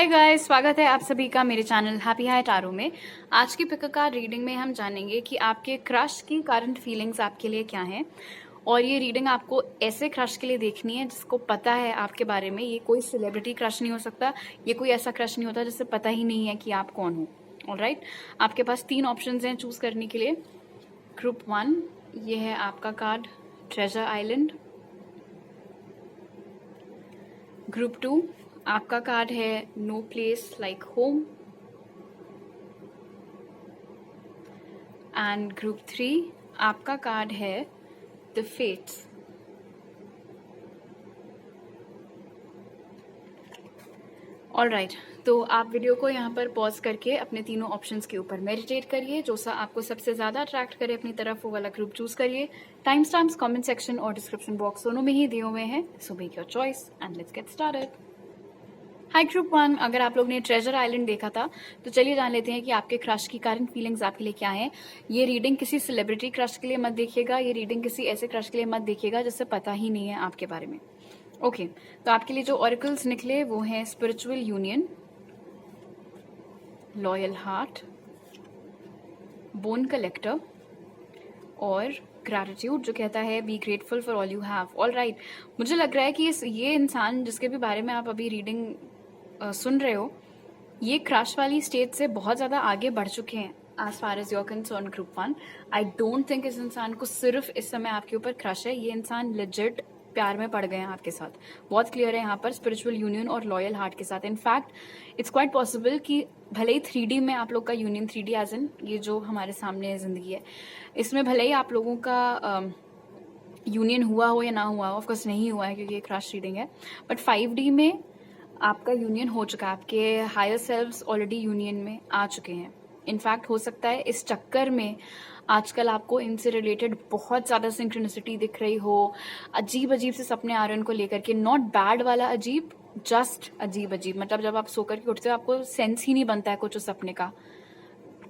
Hi guys, स्वागत है आप सभी का मेरे चैनल हैप्पी हाई टारो में। आज की पिक कार्ड रीडिंग में हम जानेंगे कि आपके क्रश की करंट फीलिंग्स आपके लिए क्या हैं। और ये रीडिंग आपको ऐसे क्रश के लिए देखनी है जिसको पता है आपके बारे में। ये कोई सेलिब्रिटी क्रश नहीं हो सकता, ये कोई ऐसा क्रश नहीं होता जिससे पता ही नहीं है कि आप कौन हो। ऑलराइट, आपके पास 3 ऑप्शंस हैं चूज करने के लिए। ग्रुप 1, ये है आपका कार्ड ट्रेजर आइलैंड। ग्रुप 2, आपका कार्ड है no place like home. And group 3, आपका कार्ड है द फेट्स। ऑलराइट, तो आप वीडियो को यहाँ पर पॉज करके अपने तीनों ऑप्शंस के ऊपर मेडिटेट करिए। जो सा आपको सबसे ज़्यादा अट्रैक्ट करे अपनी तरफ, वो वाला ग्रुप चूज करिए। टाइम स्टैम्प्स कमेंट सेक्शन और डिस्क्रिप्शन बॉक्स दोनों में ही दिए हुए हैं, so make your choice and let's get started. High group 1, अगर आप लोग ने ट्रेजर आइलैंड देखा था तो चलिए जान लेते हैं कि आपके क्रश की करंट फीलिंग्स आपके लिए क्या हैं। ये रीडिंग किसी सेलिब्रिटी क्रश के लिए मत देखिएगा, ये रीडिंग किसी ऐसे क्रश के लिए मत देखिएगा जिससे पता ही नहीं है आपके बारे में। ओके, तो आपके लिए जो ऑरिकल्स निकले वो हैं spiritual union, loyal heart, bone collector और ग्रैटिट्यूड, जो कहता है be grateful for all you have. All right, मुझे लग रहा है कि ये इंसान जिसके भी बारे में आप अभी रीडिंग सुन रहे हो, ये क्रश वाली स्टेज से बहुत ज़्यादा आगे बढ़ चुके हैं as far as your concern group 1। I don't think इस इंसान को सिर्फ इस समय आपके ऊपर क्रश है, ये इंसान लेजिट प्यार में पड़ गए हैं आपके साथ। बहुत क्लियर है यहाँ पर स्पिरिचुअल यूनियन और लॉयल हार्ट के साथ। इनफैक्ट इट्स क्वाइट पॉसिबल कि भले ही 3D में आप लोग का यूनियन, 3D एज इन ये जो हमारे सामने जिंदगी है, इसमें भले ही आप लोगों का यूनियन हुआ हो या ना हुआ हो, ऑफकोर्स नहीं हुआ है क्योंकि ये क्रश रीडिंग है, बट 5D में आपका यूनियन हो चुका है। आपके हायर सेल्व्स ऑलरेडी यूनियन में आ चुके हैं। इनफैक्ट हो सकता है इस चक्कर में आजकल आपको इनसे रिलेटेड बहुत ज़्यादा सिंक्रोनिसिटी दिख रही हो, अजीब अजीब से सपने आ रहे हैं उनको लेकर के। नॉट बैड वाला अजीब, जस्ट अजीब अजीब। मतलब जब आप सोकर के उठते हो आपको सेंस ही नहीं बनता है कुछ उस सपने का,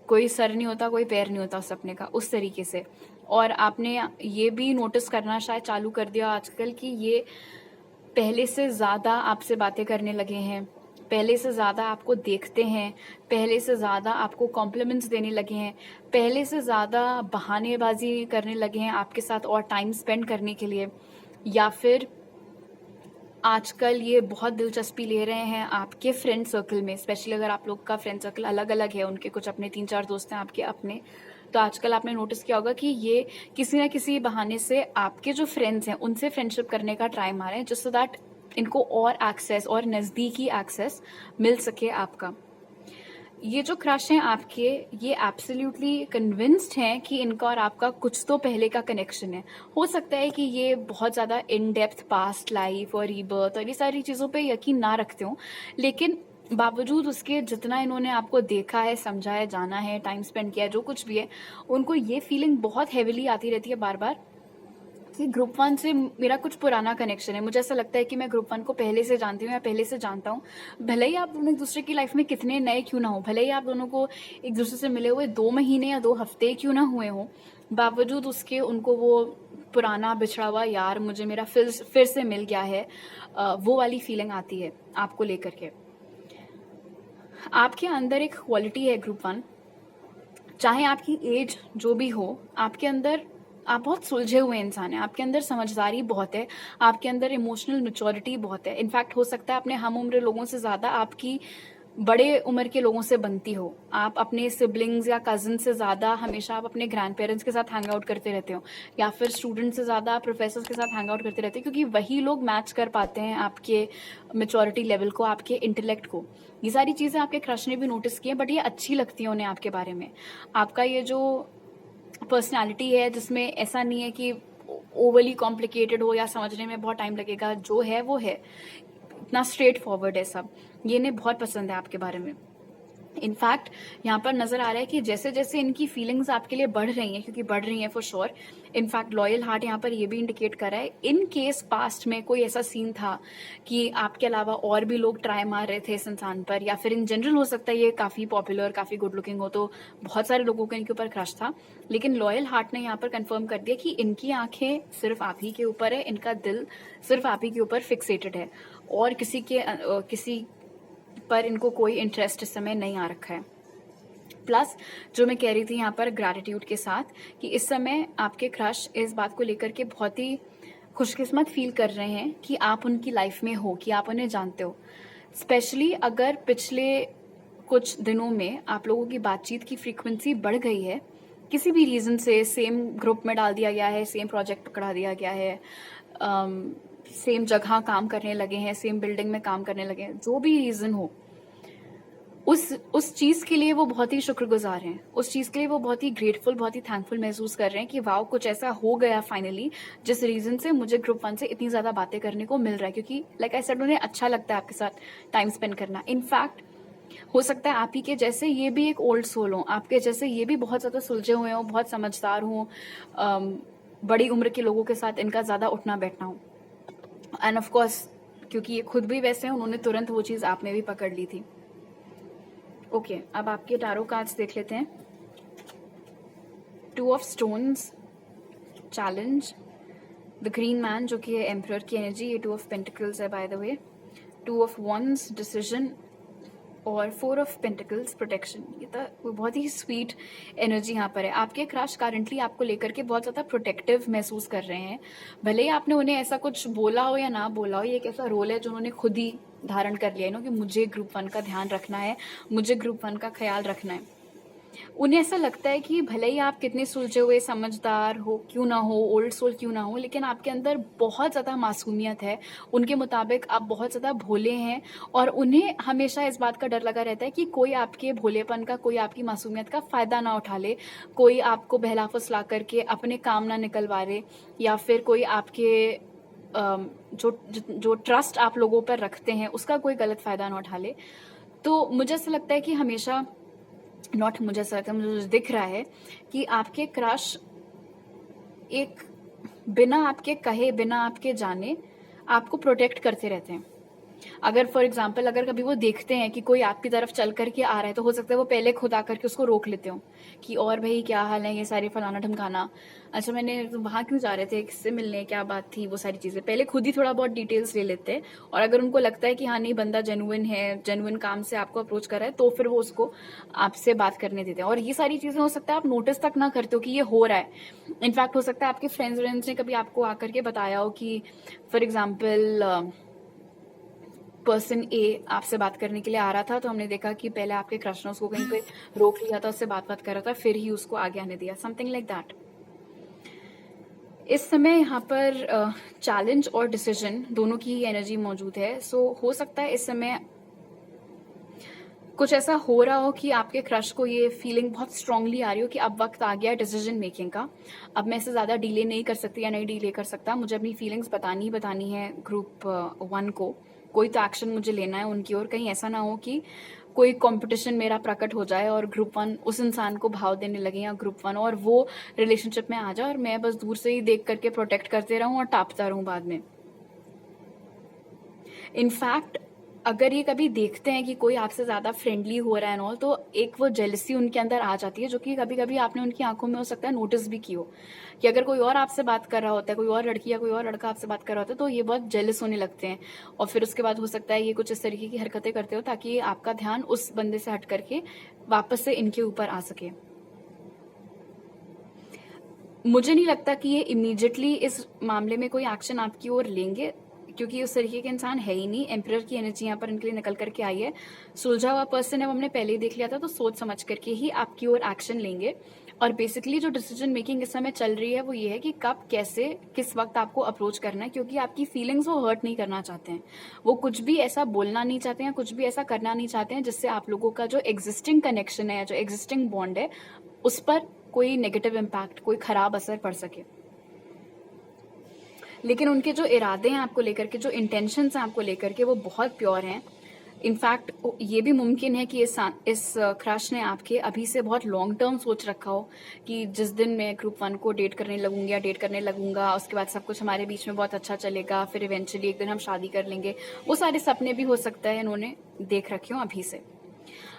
कोई सर नहीं होता, कोई पैर नहीं होता उस सपने का, उस तरीके से। और आपने ये भी नोटिस करना शायद चालू कर दिया आजकल कि ये पहले से ज़्यादा आपसे बातें करने लगे हैं, पहले से ज़्यादा आपको देखते हैं, पहले से ज़्यादा आपको कॉम्प्लीमेंट्स देने लगे हैं, पहले से ज़्यादा बहानेबाजी करने लगे हैं आपके साथ और टाइम स्पेंड करने के लिए। या फिर आजकल ये बहुत दिलचस्पी ले रहे हैं आपके फ्रेंड सर्कल में, स्पेशली अगर आप लोग का फ्रेंड सर्कल अलग अलग है, उनके कुछ अपने 3-4 दोस्त हैं, आपके अपने। तो आजकल आपने नोटिस किया होगा कि ये किसी ना किसी बहाने से आपके जो फ्रेंड्स हैं उनसे फ्रेंडशिप करने का ट्राई मार रहे हैं, जिससे दैट इनको और एक्सेस और नज़दीकी एक्सेस मिल सके आपका। ये जो क्रश हैं आपके, ये एब्सोल्युटली कन्विंस्ड हैं कि इनका और आपका कुछ तो पहले का कनेक्शन है। हो सकता है कि ये बहुत ज़्यादा इन डेप्थ पास्ट लाइफ और रीबर्थ और ये सारी चीज़ों पे यकीन ना रखते हो, लेकिन बावजूद उसके जितना इन्होंने आपको देखा है, समझा है, जाना है, टाइम स्पेंड किया है, जो कुछ भी है, उनको ये फीलिंग बहुत हैविली आती रहती है बार बार कि ग्रुप 1 से मेरा कुछ पुराना कनेक्शन है। मुझे ऐसा लगता है कि मैं ग्रुप 1 को पहले से जानती हूँ या पहले से जानता हूँ। भले ही आप दोनों एक दूसरे की लाइफ में कितने नए क्यों ना हो, भले ही आप दोनों को एक दूसरे से मिले हुए 2 महीने या 2 हफ्ते क्यों ना हुए हो, बावजूद उसके उनको वो पुराना बिछड़ा हुआ यार मुझे मेरा फिर से मिल गया है, वो वाली फीलिंग आती है आपको लेकर के। आपके अंदर एक क्वालिटी है ग्रुप 1, चाहे आपकी एज जो भी हो, आपके अंदर आप बहुत सुलझे हुए इंसान हैं, आपके अंदर समझदारी बहुत है, आपके अंदर इमोशनल मैच्योरिटी बहुत है। इनफैक्ट हो सकता है अपने हम उम्र लोगों से ज़्यादा आपकी बड़े उम्र के लोगों से बनती हो। आप अपने सिबलिंग्स या कजन से ज़्यादा हमेशा आप अपने ग्रैंड पेरेंट्स के साथ हैंग आउट करते रहते हो, या फिर स्टूडेंट से ज़्यादा आप प्रोफेसर्स के साथ हैंग आउट करते रहते हो, क्योंकि वही लोग मैच कर पाते हैं आपके मेच्योरिटी लेवल को, आपके इंटेलेक्ट को। ये सारी चीज़ें आपके क्रश ने भी नोटिस की है, बट ये अच्छी लगती है उन्हें आपके बारे में। आपका ये जो पर्सनालिटी है जिसमें ऐसा नहीं है कि ओवरली कॉम्प्लिकेटेड हो या समझने में बहुत टाइम लगेगा, जो है वो है, इतना स्ट्रेट फॉरवर्ड है सब, ये इन्हें बहुत पसंद है आपके बारे में। इनफैक्ट यहाँ पर नजर आ रहा है कि जैसे जैसे इनकी फीलिंग्स आपके लिए बढ़ रही हैं, क्योंकि बढ़ रही हैं for sure. In fact loyal heart यहाँ पर ये भी इंडिकेट कर रहा है, इन केस पास्ट में कोई ऐसा सीन था कि आपके अलावा और भी लोग ट्राई मार रहे थे इस इंसान पर, या फिर इन जनरल हो सकता है ये काफी पॉपुलर, काफी गुड लुकिंग हो, तो बहुत सारे लोगों का इनके ऊपर क्रश था। लेकिन लॉयल हार्ट ने यहाँ पर कंफर्म कर दिया कि इनकी आंखें सिर्फ आप ही के ऊपर है, इनका दिल सिर्फ आप ही के ऊपर फिक्सेटेड है, और किसी पर इनको कोई इंटरेस्ट इस समय नहीं आ रखा है। प्लस जो मैं कह रही थी यहाँ पर ग्रैटिट्यूड के साथ, कि इस समय आपके क्रश इस बात को लेकर के बहुत ही खुशकिस्मत फील कर रहे हैं कि आप उनकी लाइफ में हो, कि आप उन्हें जानते हो। स्पेशली अगर पिछले कुछ दिनों में आप लोगों की बातचीत की फ्रीक्वेंसी बढ़ गई है, किसी भी रीज़न से सेम ग्रुप में डाल दिया गया है, सेम प्रोजेक्ट पकड़ा दिया गया है, सेम जगह काम करने लगे हैं, सेम बिल्डिंग में काम करने लगे हैं, जो भी रीज़न हो, उस चीज़ के लिए वो बहुत ही शुक्रगुजार हैं। उस चीज़ के लिए वो बहुत ही ग्रेटफुल, बहुत ही थैंकफुल महसूस कर रहे हैं कि वाओ, कुछ ऐसा हो गया फाइनली जिस रीज़न से मुझे ग्रुप 1 से इतनी ज़्यादा बातें करने को मिल रहा है, क्योंकि लाइक आई सेड, उन्हें अच्छा लगता है आपके साथ टाइम स्पेंड करना। इनफैक्ट हो सकता है आप ही के जैसे ये भी एक ओल्ड सोल हो, आपके जैसे ये भी बहुत ज़्यादा सुलझे हुए हों, बहुत समझदार हों, बड़ी उम्र के लोगों के साथ इनका ज़्यादा उठना बैठना हो। एंड ऑफ कोर्स क्योंकि ये खुद भी वैसे हैं, उन्होंने तुरंत वो चीज़ आप में भी पकड़ ली थी। ओके, अब आपके टारो कार्ड्स देख लेते हैं। 2 of stones, challenge, the green man जो कि है एम्परर की एनर्जी, ये 2 ऑफ पेंटिकल्स है by the way, 2 of wands, decision, और 4 ऑफ पेंटिकल्स, प्रोटेक्शन। ये तो बहुत ही स्वीट एनर्जी यहाँ पर है। आपके क्रश करंटली आपको लेकर के बहुत ज़्यादा प्रोटेक्टिव महसूस कर रहे हैं। भले ही आपने उन्हें ऐसा कुछ बोला हो या ना बोला हो, ये एक ऐसा रोल है जो उन्होंने खुद ही धारण कर लिया है ना, कि मुझे ग्रुप 1 का ध्यान रखना है, मुझे ग्रुप 1 का ख्याल रखना है। उन्हें ऐसा लगता है कि भले ही आप कितने सुलझे हुए समझदार हो क्यों ना हो, ओल्ड सोल क्यों ना हो, लेकिन आपके अंदर बहुत ज़्यादा मासूमियत है। उनके मुताबिक आप बहुत ज़्यादा भोले हैं, और उन्हें हमेशा इस बात का डर लगा रहता है कि कोई आपके भोलेपन का, कोई आपकी मासूमियत का फ़ायदा ना उठा ले, कोई आपको बहला फुसला करके अपने काम ना निकलवा ले, या फिर कोई आपके जो ट्रस्ट आप लोगों पर रखते हैं उसका कोई गलत फ़ायदा ना उठा ले। तो मुझे ऐसा लगता है कि हमेशा, नॉट मुझे ऐसा लगता है, मुझे दिख रहा है कि आपके क्रश एक बिना आपके कहे, बिना आपके जाने आपको प्रोटेक्ट करते रहते हैं। अगर फॉर एग्जाम्पल अगर कभी वो देखते हैं कि कोई आपकी तरफ चल करके आ रहा है, तो हो सकता है वो पहले खुद आकर के उसको रोक लेते हो कि और भाई क्या हाल है, ये सारी फलाना ढमकाना, अच्छा मैंने वहाँ क्यों जा रहे थे, किससे मिलने, क्या बात थी, वो सारी चीज़ें पहले खुद ही थोड़ा बहुत डिटेल्स ले लेते हैं। और अगर उनको लगता है कि हाँ नहीं, बंदा जेन्युइन है, जेन्युइन काम से आपको अप्रोच कर रहा है, तो फिर वो उसको आपसे बात करने देते हैं। और ये सारी चीज़ें हो सकता है आप नोटिस तक ना करते हो कि ये हो रहा है। इनफैक्ट हो सकता है आपके फ्रेंड्स ने कभी आपको आकर के बताया हो कि फॉर एग्जाम्पल पर्सन ए आपसे बात करने के लिए आ रहा था, तो हमने देखा कि पहले आपके क्रश ने उसको कहीं पे रोक लिया था, उससे बात कर रहा था, फिर ही उसको आगे आने दिया, समथिंग लाइक दैट। इस समय यहाँ पर चैलेंज और डिसीजन दोनों की ही एनर्जी मौजूद है। सो हो सकता है इस समय कुछ ऐसा हो रहा हो कि आपके क्रश को ये फीलिंग बहुत स्ट्रांगली आ रही हो कि अब वक्त आ गया डिसीजन मेकिंग का, अब मैं इससे ज़्यादा डिले नहीं कर सकती या नहीं डिले कर सकता, मुझे अपनी फीलिंग्स बतानी है ग्रुप 1 को, कोई तो एक्शन मुझे लेना है उनकी ओर। कहीं ऐसा ना हो कि कोई कंपटीशन मेरा प्रकट हो जाए और ग्रुप 1 उस इंसान को भाव देने लगे, या ग्रुप 1 और वो रिलेशनशिप में आ जाए और मैं बस दूर से ही देख करके प्रोटेक्ट करते रहूं और टापता रहूं बाद में। इनफैक्ट अगर ये कभी देखते हैं कि कोई आपसे ज़्यादा फ्रेंडली हो रहा है ना, तो एक वो जेलसी उनके अंदर आ जाती है, जो कि कभी कभी आपने उनकी आंखों में हो सकता है नोटिस भी की हो, कि अगर कोई और आपसे बात कर रहा होता है, कोई और लड़की या कोई और लड़का आपसे बात कर रहा होता है, तो ये बहुत जेलस होने लगते हैं। और फिर उसके बाद हो सकता है ये कुछ इस तरीके की हरकतें करते हो ताकि आपका ध्यान उस बंदे से हट करके वापस से इनके ऊपर आ सके। मुझे नहीं लगता कि ये इमीडिएटली इस मामले में कोई एक्शन आपकी ओर लेंगे, क्योंकि उस तरीके के इंसान है ही नहीं। एम्परर की एनर्जी यहाँ पर इनके लिए निकल करके आई है। सुलझा हुआ पर्सन है, वो हमने पहले ही देख लिया था, तो सोच समझ करके ही आपकी ओर एक्शन लेंगे। और बेसिकली जो डिसीजन मेकिंग इस समय चल रही है वो ये है कि कब, कैसे, किस वक्त आपको अप्रोच करना है, क्योंकि आपकी फीलिंग्स वो हर्ट नहीं करना चाहते हैं। वो कुछ भी ऐसा बोलना नहीं चाहते हैं, कुछ भी ऐसा करना नहीं चाहते हैं जिससे आप लोगों का जो एग्जिस्टिंग कनेक्शन है, जो एग्जिस्टिंग बॉन्ड है, उस पर कोई नेगेटिव इम्पैक्ट, कोई खराब असर पड़ सके। लेकिन उनके जो इरादे हैं आपको लेकर के, जो इंटेंशंस हैं आपको लेकर के, वो बहुत प्योर हैं। इनफैक्ट ये भी मुमकिन है कि इस क्रश ने आपके अभी से बहुत लॉन्ग टर्म सोच रखा हो कि जिस दिन मैं ग्रुप 1 को डेट करने लगूंगी या डेट करने लगूंगा, उसके बाद सब कुछ हमारे बीच में बहुत अच्छा चलेगा, फिर इवेंचुअली एक दिन हम शादी कर लेंगे, वो सारे सपने भी हो सकता है इन्होंने देख रखे हो अभी से।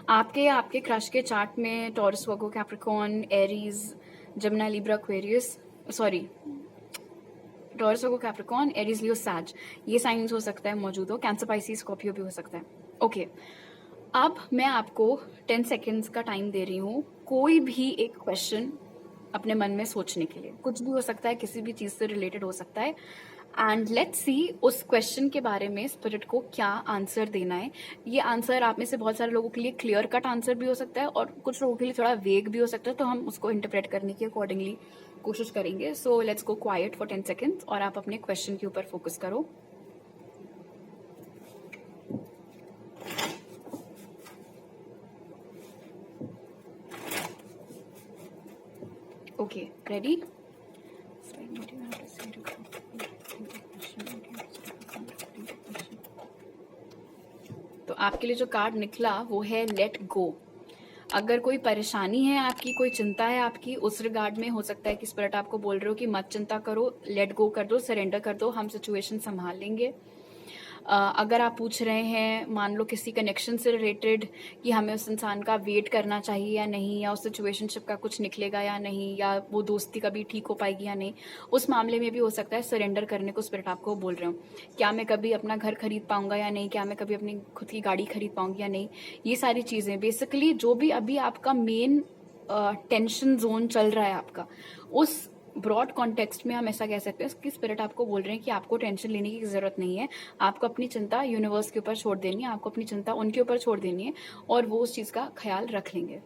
आपके क्रश के चार्ट में Taurus, Virgo, Capricorn, Aries, Gemini, Libra, Aquarius, sorry Taurus, Virgo, Capricorn, Aries, Leo, Sag, ये साइंस हो सकता है मौजूद हो। कैंसर, पाइसिस, स्कॉर्पियो भी हो सकता है। ओके, अब मैं आपको 10 सेकेंड्स का टाइम दे रही हूँ कोई भी एक क्वेश्चन अपने मन में सोचने के लिए। कुछ भी हो सकता है, किसी भी चीज़ से रिलेटेड हो सकता है, एंड लेट्स सी उस क्वेश्चन के बारे में स्पिरिट को क्या आंसर देना है। ये आंसर आप में से बहुत सारे लोगों के लिए क्लियर कट आंसर भी हो सकता है और कुछ लोगों के लिए थोड़ा वेग भी हो सकता है, तो हम उसको इंटरप्रेट करने की अकॉर्डिंगली कोशिश करेंगे। So let's go quiet for 10 seconds और आप अपने क्वेश्चन के ऊपर फोकस करो। Okay, ready? तो आपके लिए जो कार्ड निकला वो है लेट गो। अगर कोई परेशानी है आपकी, कोई चिंता है आपकी, उस रिगार्ड में हो सकता है कि स्पिरिट आपको बोल रहे हो कि मत चिंता करो, लेट गो कर दो, सरेंडर कर दो, हम सिचुएशन संभाल लेंगे। अगर आप पूछ रहे हैं मान लो किसी कनेक्शन से रिलेटेड कि हमें उस इंसान का वेट करना चाहिए या नहीं, या उस सिचुएशनशिप का कुछ निकलेगा या नहीं, या वो दोस्ती कभी ठीक हो पाएगी या नहीं, उस मामले में भी हो सकता है सरेंडर करने को स्पिरिट आपको बोल रहे हो। क्या मैं कभी अपना घर खरीद पाऊंगा या नहीं, क्या मैं कभी अपनी खुद की गाड़ी खरीद पाऊंगी या नहीं, ये सारी चीज़ें बेसिकली जो भी अभी आपका मेन टेंशन जोन चल रहा है आपका, उस ब्रॉड कॉन्टेक्स्ट में हम ऐसा कह सकते हैं कि स्पिरिट आपको बोल रहे हैं कि आपको टेंशन लेने की जरूरत नहीं है, आपको अपनी चिंता यूनिवर्स के ऊपर छोड़ देनी है, आपको अपनी चिंता उनके ऊपर छोड़ देनी है और वो उस चीज़ का ख्याल रख लेंगे।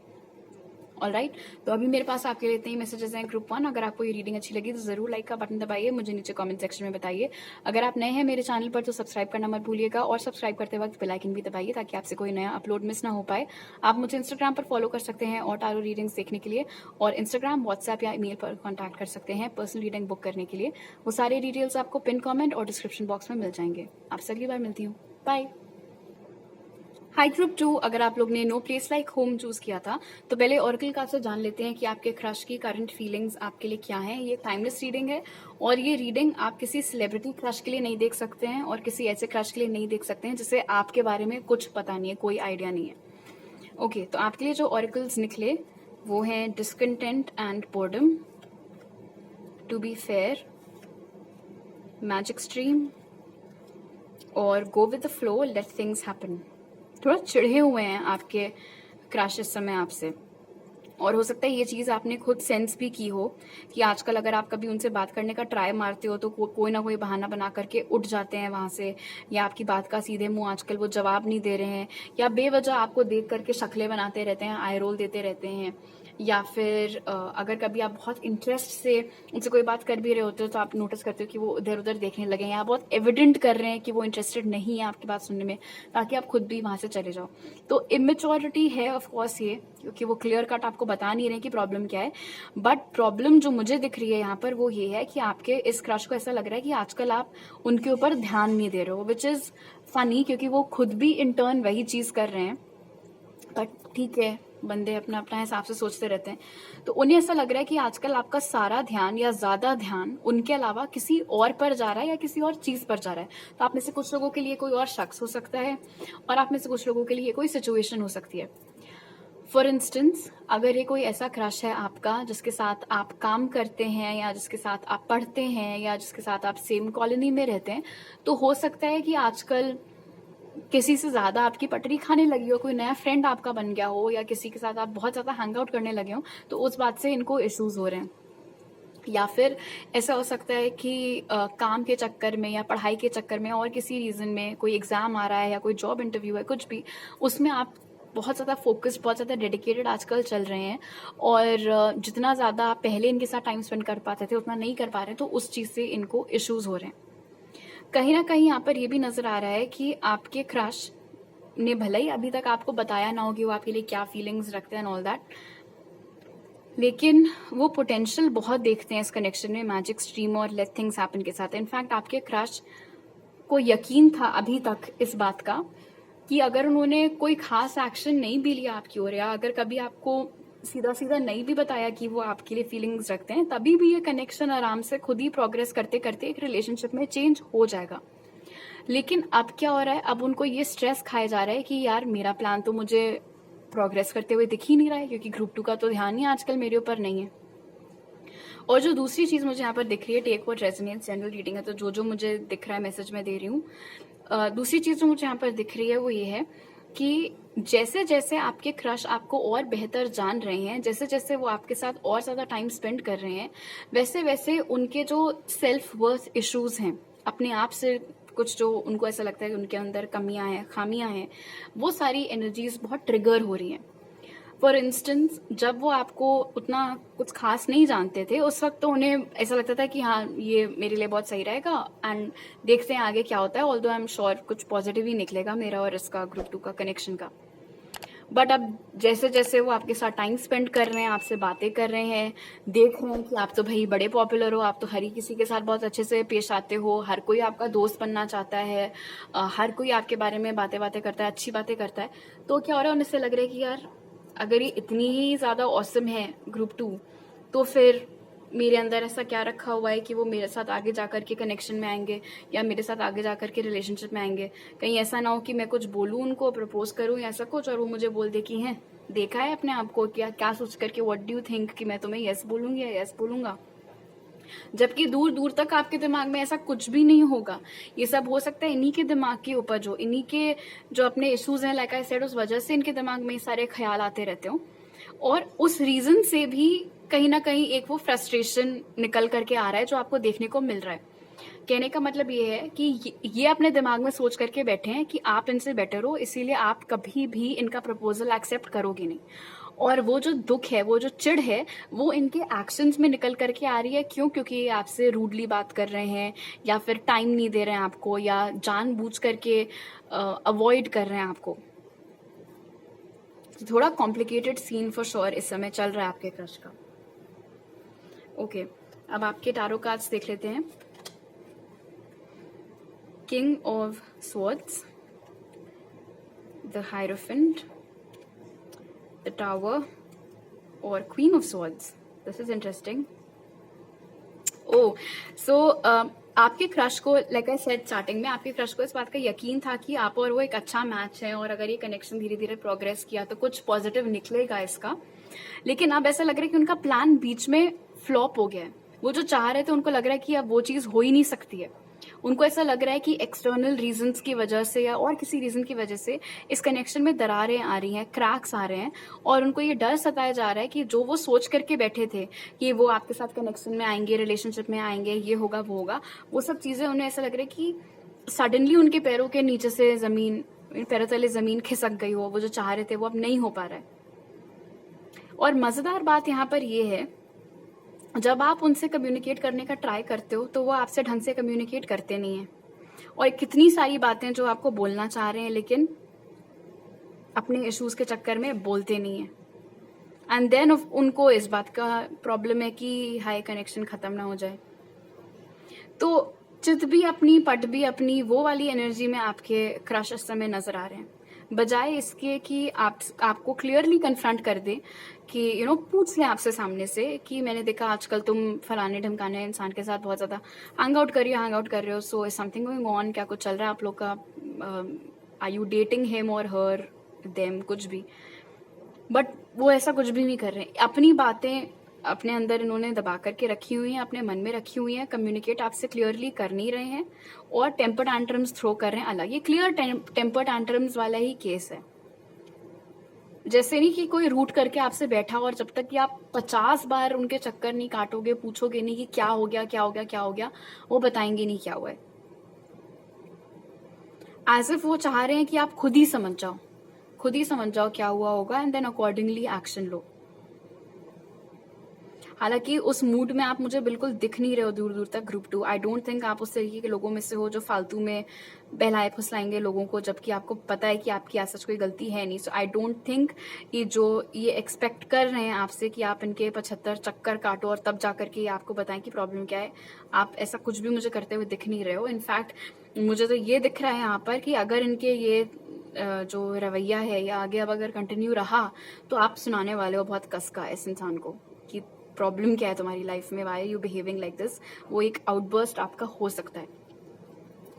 ऑलराइट, तो अभी मेरे पास आपके लिए इतने ही मैसेजेस हैं ग्रुप 1। अगर आपको ये रीडिंग अच्छी लगी तो जरूर लाइक का बटन दबाइए, मुझे नीचे कमेंट सेक्शन में बताइए। अगर आप नए हैं मेरे चैनल पर तो सब्सक्राइब करना मत भूलिएगा और सब्सक्राइब करते वक्त बेल आइकन भी दबाइए ताकि आपसे कोई नया अपलोड मिस ना हो पाए। आप मुझे इंस्टाग्राम पर फॉलो कर सकते हैं और टारो रीडिंग्स देखने के लिए, और इंस्टाग्राम, व्हाट्सएप या ईमेल पर कॉन्टैक्ट कर सकते हैं पर्सनल रीडिंग बुक करने के लिए। वो सारे डिटेल्स आपको पिन कॉमेंट और डिस्क्रिप्शन बॉक्स में मिल जाएंगे। आपसे अगली बार मिलती हूँ, बाय। हाई ग्रुप 2, अगर आप लोग ने no place like home choose किया था तो पहले ऑरेकल कार्ड से जान लेते हैं कि आपके क्रश की करंट फीलिंग्स आपके लिए क्या है। ये टाइमलेस रीडिंग है और ये रीडिंग आप किसी सेलिब्रिटी क्रश के लिए नहीं देख सकते हैं और किसी ऐसे क्रश के लिए नहीं देख सकते हैं जिसे आपके बारे में कुछ पता नहीं है, कोई आइडिया नहीं है। ओके, तो आपके लिए जो ऑरेकल्स निकले वो हैं discontent and boredom, to be fair, magic stream और go with the flow, let things happen. थोड़ा चिढ़े हुए हैं आपके क्रश इस समय आपसे, और हो सकता है ये चीज़ आपने खुद सेंस भी की हो कि आजकल अगर आप कभी उनसे बात करने का ट्राई मारते हो तो कोई ना कोई बहाना बना करके उठ जाते हैं वहाँ से, या आपकी बात का सीधे मुंह आजकल वो जवाब नहीं दे रहे हैं, या बेवजह आपको देख करके शक्लें बनाते रहते हैं, आई रोल देते रहते हैं, या फिर अगर कभी आप बहुत इंटरेस्ट से उनसे कोई बात कर भी रहे होते हो तो आप नोटिस करते हो कि वो इधर उधर देखने लगे हैं, या बहुत एविडेंट कर रहे हैं कि वो इंटरेस्टेड नहीं है आपकी बात सुनने में, ताकि आप खुद भी वहाँ से चले जाओ। तो इमेच्योरिटी है ऑफकोर्स ये, क्योंकि वो क्लियर कट आपको बता नहीं रहे कि प्रॉब्लम क्या है। बट प्रॉब्लम जो मुझे दिख रही है यहाँ पर वो ये है कि आपके इस क्रश को ऐसा लग रहा है कि आजकल आप उनके ऊपर ध्यान नहीं दे रहे हो, विच इज़ फनी क्योंकि वो खुद भी इन टर्न वही चीज़ कर रहे हैं। बट ठीक है, बंदे अपना अपना हिसाब से सोचते रहते हैं। तो उन्हें ऐसा लग रहा है कि आजकल आपका सारा ध्यान या ज़्यादा ध्यान उनके अलावा किसी और पर जा रहा है या किसी और चीज़ पर जा रहा है। तो आप में से कुछ लोगों के लिए कोई और शख्स हो सकता है और आप में से कुछ लोगों के लिए कोई सिचुएशन हो सकती है। फॉर इंस्टेंस, अगर ये कोई ऐसा क्रश है आपका जिसके साथ आप काम करते हैं या जिसके साथ आप पढ़ते हैं या जिसके साथ आप सेम कॉलोनी में रहते हैं, तो हो सकता है कि आजकल किसी से ज़्यादा आपकी पटरी खाने लगी हो, कोई नया फ्रेंड आपका बन गया हो, या किसी के साथ आप बहुत ज़्यादा हैंग आउट करने लगे हो, तो उस बात से इनको इश्यूज हो रहे हैं। या फिर ऐसा हो सकता है कि काम के चक्कर में या पढ़ाई के चक्कर में और किसी रीज़न में कोई एग्ज़ाम आ रहा है या कोई जॉब इंटरव्यू है, कुछ भी, उसमें आप बहुत ज़्यादा फोकस्ड, बहुत ज़्यादा डेडिकेटेड आजकल चल रहे हैं, और जितना ज़्यादा आप पहले इनके साथ टाइम स्पेंड कर पाते थे उतना नहीं कर पा रहे, तो उस चीज़ से इनको इश्यूज हो रहे हैं। कहीं ना कहीं यहाँ पर ये भी नज़र आ रहा है कि आपके क्रश ने भले ही अभी तक आपको बताया ना हो कि वो आपके लिए क्या फीलिंग्स रखते हैं एंड ऑल दैट, लेकिन वो पोटेंशियल बहुत देखते हैं इस कनेक्शन में, मैजिक स्ट्रीम और लेट थिंग्स हैपन के साथ। इनफैक्ट आपके क्रश को यकीन था अभी तक इस बात का कि अगर उन्होंने कोई खास एक्शन नहीं भी लिया आपकी ओर, या अगर कभी आपको सीधा सीधा नहीं भी बताया कि वो आपके लिए फीलिंग्स रखते हैं, तभी भी ये कनेक्शन आराम से खुद ही प्रोग्रेस करते करते एक रिलेशनशिप में चेंज हो जाएगा। लेकिन अब क्या हो रहा है, अब उनको ये स्ट्रेस खाया जा रहा है कि यार मेरा प्लान तो मुझे प्रोग्रेस करते हुए दिख ही नहीं रहा है, क्योंकि ग्रुप 2 का तो ध्यान ही आजकल मेरे ऊपर नहीं है। और जो दूसरी चीज़ मुझे यहाँ पर दिख रही है, take what resonates, general reading है तो जो मुझे दिख रहा है मैसेज में दे रही हूँ। दूसरी चीज़ जो मुझे यहाँ पर दिख रही है वो ये है कि जैसे जैसे आपके क्रश आपको और बेहतर जान रहे हैं, जैसे जैसे वो आपके साथ और ज़्यादा टाइम स्पेंड कर रहे हैं, वैसे वैसे उनके जो सेल्फ वर्थ इश्यूज़ हैं, अपने आप से कुछ जो उनको ऐसा लगता है कि उनके अंदर कमियां हैं, खामियां हैं, वो सारी एनर्जीज बहुत ट्रिगर हो रही हैं। फॉर इंस्टेंस, जब वो आपको उतना कुछ खास नहीं जानते थे, उस वक्त तो उन्हें ऐसा लगता था कि हाँ, ये मेरे लिए बहुत सही रहेगा, एंड देखते हैं आगे क्या होता है। ऑल्दो आई एम श्योर कुछ पॉजिटिव ही निकलेगा मेरा और इसका ग्रुप 2 का कनेक्शन का। बट अब जैसे जैसे वो आपके साथ टाइम स्पेंड कर रहे हैं, आपसे बातें कर रहे हैं, देख रहे हैं कि आप तो भाई बड़े पॉपुलर हो, आप तो हर किसी के साथ बहुत अच्छे से पेश आते हो, हर कोई आपका दोस्त बनना चाहता है, हर कोई आपके बारे में बातें बातें करता है, अच्छी बातें करता है। तो क्या हो रहा है, उन्हें से लग रहा है कि यार अगर ये इतनी ही ज़्यादा ऑसम है ग्रुप 2, तो फिर मेरे अंदर ऐसा क्या रखा हुआ है कि वो मेरे साथ आगे जाकर के कनेक्शन में आएंगे या मेरे साथ आगे जाकर के रिलेशनशिप में आएंगे। कहीं ऐसा ना हो कि मैं कुछ बोलूँ उनको, प्रपोज करूँ या ऐसा कुछ, और वो मुझे बोल दे कि हैं देखा है अपने आप को, क्या क्या सोच करके, व्हाट डू यू थिंक कि मैं तुम्हें यस बोलूँगी या यस बोलूँगा। जबकि दूर दूर तक आपके दिमाग में ऐसा कुछ भी नहीं होगा। ये सब हो सकता है इन्हीं के दिमाग की उपज हो, इन्हीं के जो अपने इश्यूज हैं, लाइक आई सेड, उस वजह से इनके दिमाग में ये सारे ख्याल आते रहते हो, और उस रीजन से भी कहीं ना कहीं एक वो फ्रस्ट्रेशन निकल करके आ रहा है जो आपको देखने को मिल रहा है। कहने का मतलब ये है कि ये अपने दिमाग में सोच करके बैठे हैं कि आप इनसे बेटर हो, इसीलिए आप कभी भी इनका प्रपोजल एक्सेप्ट करोगे नहीं। और वो जो दुख है, वो जो चिढ़ है, वो इनके एक्शंस में निकल करके आ रही है। क्यों? क्योंकि ये आपसे रूडली बात कर रहे हैं, या फिर टाइम नहीं दे रहे हैं आपको, या जानबूझ करके अवॉइड कर रहे हैं आपको। तो थोड़ा कॉम्प्लिकेटेड सीन फॉर श्योर इस समय चल रहा है आपके क्रश का। ओके, अब आपके टारो कार्ड्स देख लेते हैं। King of swords, the hierophant, the tower, और queen of swords. This is interesting. Oh, so आपके क्रश को, लाइक आई सेड स्टार्टिंग में, आपके क्रश को इस बात का यकीन था कि आप और वो एक अच्छा मैच है, और अगर ये कनेक्शन धीरे धीरे प्रोग्रेस किया तो कुछ पॉजिटिव निकलेगा इसका। लेकिन अब ऐसा लग रहा है कि उनका प्लान बीच में फ्लॉप हो गया है। वो जो चाह रहे थे, उनको लग रहा है कि अब वो चीज़ हो ही नहीं सकती है। उनको ऐसा लग रहा है कि एक्सटर्नल रीजंस की वजह से या और किसी रीजन की वजह से इस कनेक्शन में दरारें आ रही हैं, क्रैक्स आ रहे हैं, और उनको ये डर सताया जा रहा है कि जो वो सोच करके बैठे थे कि वो आपके साथ कनेक्शन में आएंगे, रिलेशनशिप में आएंगे, ये होगा वो होगा, वो सब चीज़ें उन्हें ऐसा लग रहा है कि सडनली उनके पैरों के नीचे से ज़मीन, पैरों तले ज़मीन खिसक गई हो। वो जो चाह रहे थे वो अब नहीं हो पा रहा है। और मज़ेदार बात यहाँ पर ये है, जब आप उनसे कम्युनिकेट करने का ट्राई करते हो तो वो आपसे ढंग से कम्युनिकेट करते नहीं हैं, और कितनी सारी बातें जो आपको बोलना चाह रहे हैं लेकिन अपने इश्यूज के चक्कर में बोलते नहीं हैं। एंड देन उनको इस बात का प्रॉब्लम है कि हाई कनेक्शन खत्म ना हो जाए। तो चित भी अपनी, पट भी अपनी, वो वाली एनर्जी में आपके क्रश इस समय नजर आ रहे हैं, बजाय इसके कि आपको क्लियरली कन्फ्रंट कर दे कि पूछ लें आपसे सामने से कि मैंने देखा आजकल तुम फलाने ढमकाने इंसान के साथ बहुत ज़्यादा हैंग आउट कर रहे हो, so is something going on, क्या कुछ चल रहा है आप लोग का, आर यू डेटिंग हिम और हर, देम, कुछ भी। बट वो ऐसा कुछ भी नहीं कर रहे हैं। अपनी बातें अपने अंदर इन्होंने दबा करके रखी हुई हैं, अपने मन में रखी हुई हैं, कम्युनिकेट आपसे क्लियरली कर नहीं रहे हैं, और टेम्पर टैंट्रम्स थ्रो कर रहे हैं अलग। ये क्लियर टेम्पर टैंट्रम्स वाला ही केस है। जैसे नहीं कि कोई रूट करके आपसे बैठा, और जब तक कि आप 50 बार उनके चक्कर नहीं काटोगे, पूछोगे नहीं कि क्या हो गया क्या हो गया क्या हो गया, वो बताएंगे नहीं क्या हुआ है। एज इफ वो चाह रहे हैं कि आप खुद ही समझ जाओ क्या हुआ होगा, एंड देन अकॉर्डिंगली एक्शन लो। हालांकि उस मूड में आप मुझे बिल्कुल दिख नहीं रहे हो दूर दूर तक ग्रुप 2। आई डोंट थिंक आप उस तरीके के लोगों में से हो जो फालतू में बहलाए फुसलाएंगे लोगों को, जबकि आपको पता है कि आपकी ऐसा कोई गलती है नहीं। सो आई डोंट थिंक ये जो ये एक्सपेक्ट कर रहे हैं आपसे कि आप इनके 75 चक्कर काटो और तब जाकर के आपको बताएं कि प्रॉब्लम क्या है, आप ऐसा कुछ भी मुझे करते हुए दिख नहीं रहे हो। इनफैक्ट मुझे तो ये दिख रहा है यहाँ पर कि अगर इनके ये जो रवैया है या आगे अब अगर कंटिन्यू रहा, तो आप सुनाने वाले हो बहुत कस का इस इंसान को कि प्रॉब्लम क्या है तुम्हारी लाइफ में, why are you behaving like this. वो एक आउटबर्स्ट आपका हो सकता है।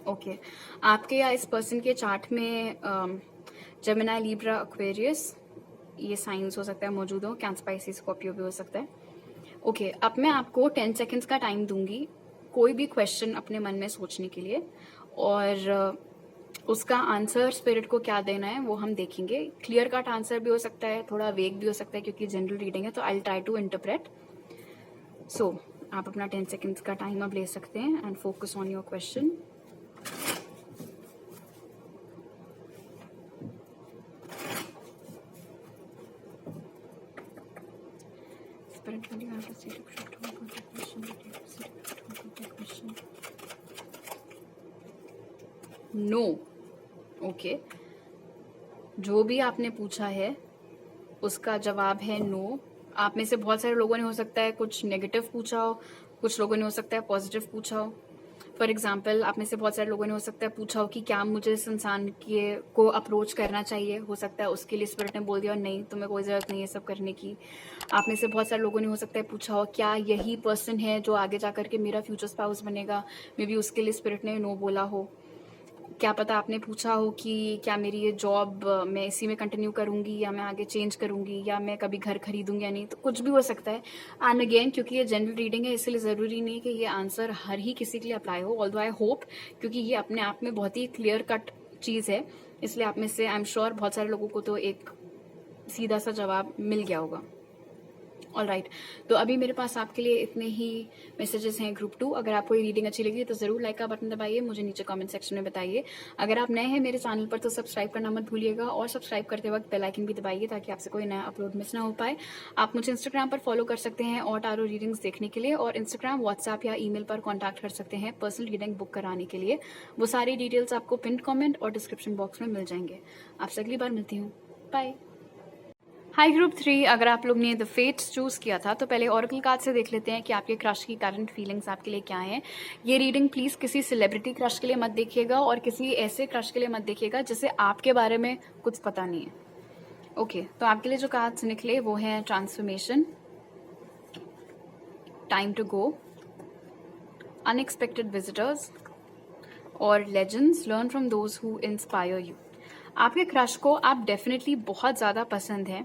ओके, आपके या इस पर्सन के चार्ट में जेमिनी, लिब्रा, एक्वेरियस, ये साइंस हो सकता है मौजूद हो, कैंसर, स्पाइसी, स्कॉर्पियो भी हो सकता है। ओके, अब मैं आपको 10 सेकेंड्स का टाइम दूंगी कोई भी क्वेश्चन अपने मन में सोचने के लिए, और उसका आंसर स्पिरिट को क्या देना है वो हम देखेंगे। क्लियर कट आंसर भी हो सकता है, थोड़ा वेग भी हो सकता है, क्योंकि जनरल रीडिंग है, तो I will try to interpret. So आप अपना 10 सेकेंड्स का टाइम अब ले सकते हैं and focus on your question. No. Okay, जो भी आपने पूछा है उसका जवाब है नो। आप में से बहुत सारे लोगों ने हो सकता है कुछ नेगेटिव पूछा हो, कुछ लोगों ने हो सकता है पॉजिटिव पूछा हो। फॉर एग्जाम्पल, आप में से बहुत सारे लोगों ने हो सकता है पूछा हो कि क्या मुझे इस इंसान के को अप्रोच करना चाहिए। हो सकता है उसके लिए स्पिरिट ने बोल दिया नहीं, तुम्हें कोई ज़रूरत नहीं है सब करने की। आप में से बहुत सारे लोगों ने हो सकता है पूछा हो क्या यही पर्सन है जो आगे जा करके मेरा फ्यूचर स्पाउस बनेगा। मे बी उसके लिए स्पिरिट ने नो बोला हो। क्या पता आपने पूछा हो कि क्या मेरी ये जॉब मैं इसी में कंटिन्यू करूंगी या मैं आगे चेंज करूंगी या मैं कभी घर खरीदूंगी या नहीं। तो कुछ भी हो सकता है। एंड अगेन, क्योंकि ये जनरल रीडिंग है इसलिए ज़रूरी नहीं कि ये आंसर हर ही किसी के लिए अप्लाई हो। ऑल्दो आई होप, क्योंकि ये अपने आप में बहुत ही क्लियर कट चीज़ है, इसलिए आप में से आई एम श्योर बहुत सारे लोगों को तो एक सीधा सा जवाब मिल गया होगा। ऑल राइट, तो अभी मेरे पास आपके लिए इतने ही मैसेजेस हैं ग्रुप 2। अगर आपको ये रीडिंग अच्छी लगी तो ज़रूर लाइक का बटन दबाइए, मुझे नीचे कमेंट सेक्शन में बताइए। अगर आप नए हैं मेरे चैनल पर तो सब्सक्राइब करना मत भूलिएगा, और सब्सक्राइब करते वक्त बेल आइकन भी दबाइए ताकि आपसे कोई नया अपलोड मिस ना हो पाए। आप मुझे इंस्टाग्राम पर फॉलो कर सकते हैं और टारो रीडिंग्स देखने के लिए, और इंस्टाग्राम, व्हाट्सएप या ईमेल पर कॉन्टैक्ट कर सकते हैं पर्सनल रीडिंग बुक कराने के लिए। वो सारी डिटेल्स आपको पिन कॉमेंट और डिस्क्रिप्शन बॉक्स में मिल जाएंगे। आपसे अगली बार मिलती हूँ, बाय। हाय ग्रुप 3, अगर आप लोग ने द फेट्स चूज किया था तो पहले ऑरेकल कार्ड से देख लेते हैं कि आपके क्रश की करंट फीलिंग्स आपके लिए क्या हैं। ये रीडिंग प्लीज किसी सेलिब्रिटी क्रश के लिए मत देखिएगा और किसी ऐसे क्रश के लिए मत देखिएगा जिसे आपके बारे में कुछ पता नहीं है। ओके, तो आपके लिए जो कार्ड्स निकले वो हैं transformation, time to go, unexpected visitors और legends. Learn from those who inspire you. आपके क्रश को आप डेफिनेटली बहुत ज़्यादा पसंद हैं,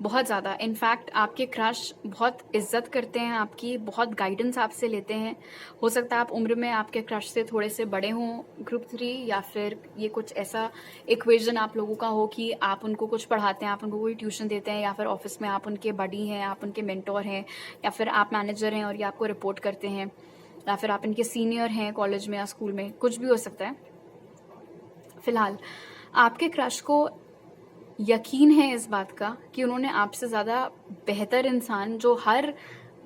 बहुत ज़्यादा। इनफैक्ट आपके क्रश बहुत इज्जत करते हैं आपकी, बहुत गाइडेंस आपसे लेते हैं। हो सकता है आप उम्र में आपके क्रश से थोड़े से बड़े हों ग्रुप 3, या फिर ये कुछ ऐसा इक्वेशन आप लोगों का हो कि आप उनको कुछ पढ़ाते हैं, आप उनको कोई ट्यूशन देते हैं, या फिर ऑफिस में आप उनके बडी हैं, आप उनके मेंटोर हैं, या फिर आप मैनेजर हैं और ये आपको रिपोर्ट करते हैं, या फिर आप इनके सीनियर हैं कॉलेज में या स्कूल में, कुछ भी हो सकता है। फिलहाल आपके क्रश को यकीन है इस बात का कि उन्होंने आपसे ज़्यादा बेहतर इंसान जो हर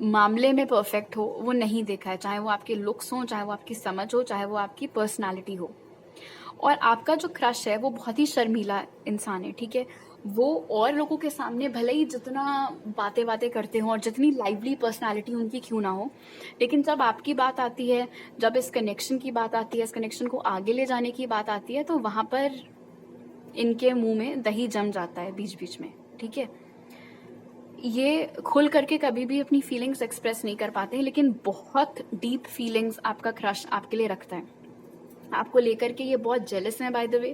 मामले में परफेक्ट हो वो नहीं देखा है, चाहे वो आपके लुक्स हो, चाहे वो आपकी समझ हो, चाहे वो आपकी पर्सनालिटी हो। और आपका जो क्रश है वो बहुत ही शर्मीला इंसान है, ठीक है। वो और लोगों के सामने भले ही जितना बातें बातें करते हो और जितनी लाइवली पर्सनालिटी उनकी क्यों ना हो, लेकिन जब आपकी बात आती है, जब इस कनेक्शन की बात आती है, इस कनेक्शन को आगे ले जाने की बात आती है, तो वहाँ पर इनके मुंह में दही जम जाता है बीच बीच में, ठीक है। ये खुल करके कभी भी अपनी फीलिंग्स एक्सप्रेस नहीं कर पाते हैं, लेकिन बहुत डीप फीलिंग्स आपका क्रश आपके लिए रखता है। आपको लेकर के ये बहुत जेलस है by the way,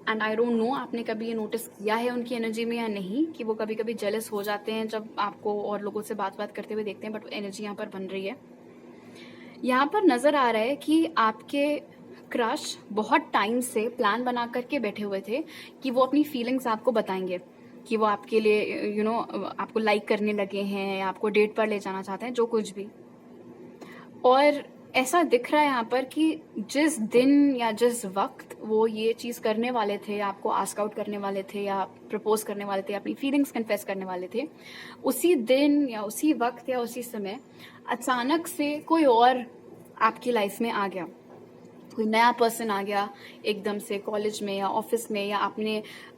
and I don't know आपने कभी ये नोटिस किया है उनकी एनर्जी में या नहीं, कि वो कभी कभी जेलस हो जाते हैं जब आपको और लोगों से बात करते हुए देखते हैं, बट एनर्जी यहाँ पर बन रही है। यहाँ पर नजर आ रहा है कि आपके क्रश बहुत टाइम से प्लान बना करके बैठे हुए थे कि वो अपनी फीलिंग्स आपको बताएंगे, कि वो आपके लिए आपको लाइक करने लगे हैं या आपको डेट पर ले जाना चाहते हैं, जो कुछ भी। और ऐसा दिख रहा है यहाँ पर कि जिस दिन या जिस वक्त वो ये चीज़ करने वाले थे, आपको आस्क आउट करने वाले थे या प्रपोज करने वाले थे, अपनी फीलिंग्स कन्फेस करने वाले थे, उसी दिन या उसी वक्त या उसी समय अचानक से कोई और आपकी लाइफ में आ गया, कोई नया पर्सन आ गया एकदम से कॉलेज में या ऑफिस में, या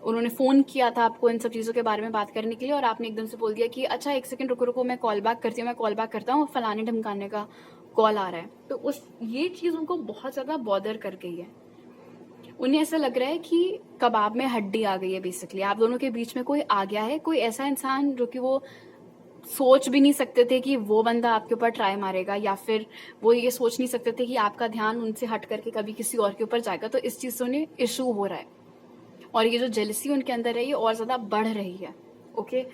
उन्होंने फ़ोन किया था आपको इन सब चीज़ों के बारे में बात करने के लिए, और आपने एकदम से बोल दिया कि अच्छा एक सेकंड रुको रुको, मैं कॉल बैक करती हूँ, मैं कॉल बैक करता हूँ, फलाने ढमकाने का कॉल आ रहा है। तो ये चीज़ उनको बहुत ज़्यादा बॉदर कर गई है। उन्हें ऐसा लग रहा है कि कबाब में हड्डी आ गई है। बेसिकली आप दोनों के बीच में कोई आ गया है, कोई ऐसा इंसान जो कि वो सोच भी नहीं सकते थे कि वो बंदा आपके ऊपर ट्राई मारेगा, या फिर वो ये सोच नहीं सकते थे कि आपका ध्यान उनसे हट करके कभी किसी और के ऊपर जाएगा। तो इस चीज़ से उन्हें इशू हो रहा है, और ये जो जेलसी उनके अंदर है ये और ज़्यादा बढ़ रही है। ओके,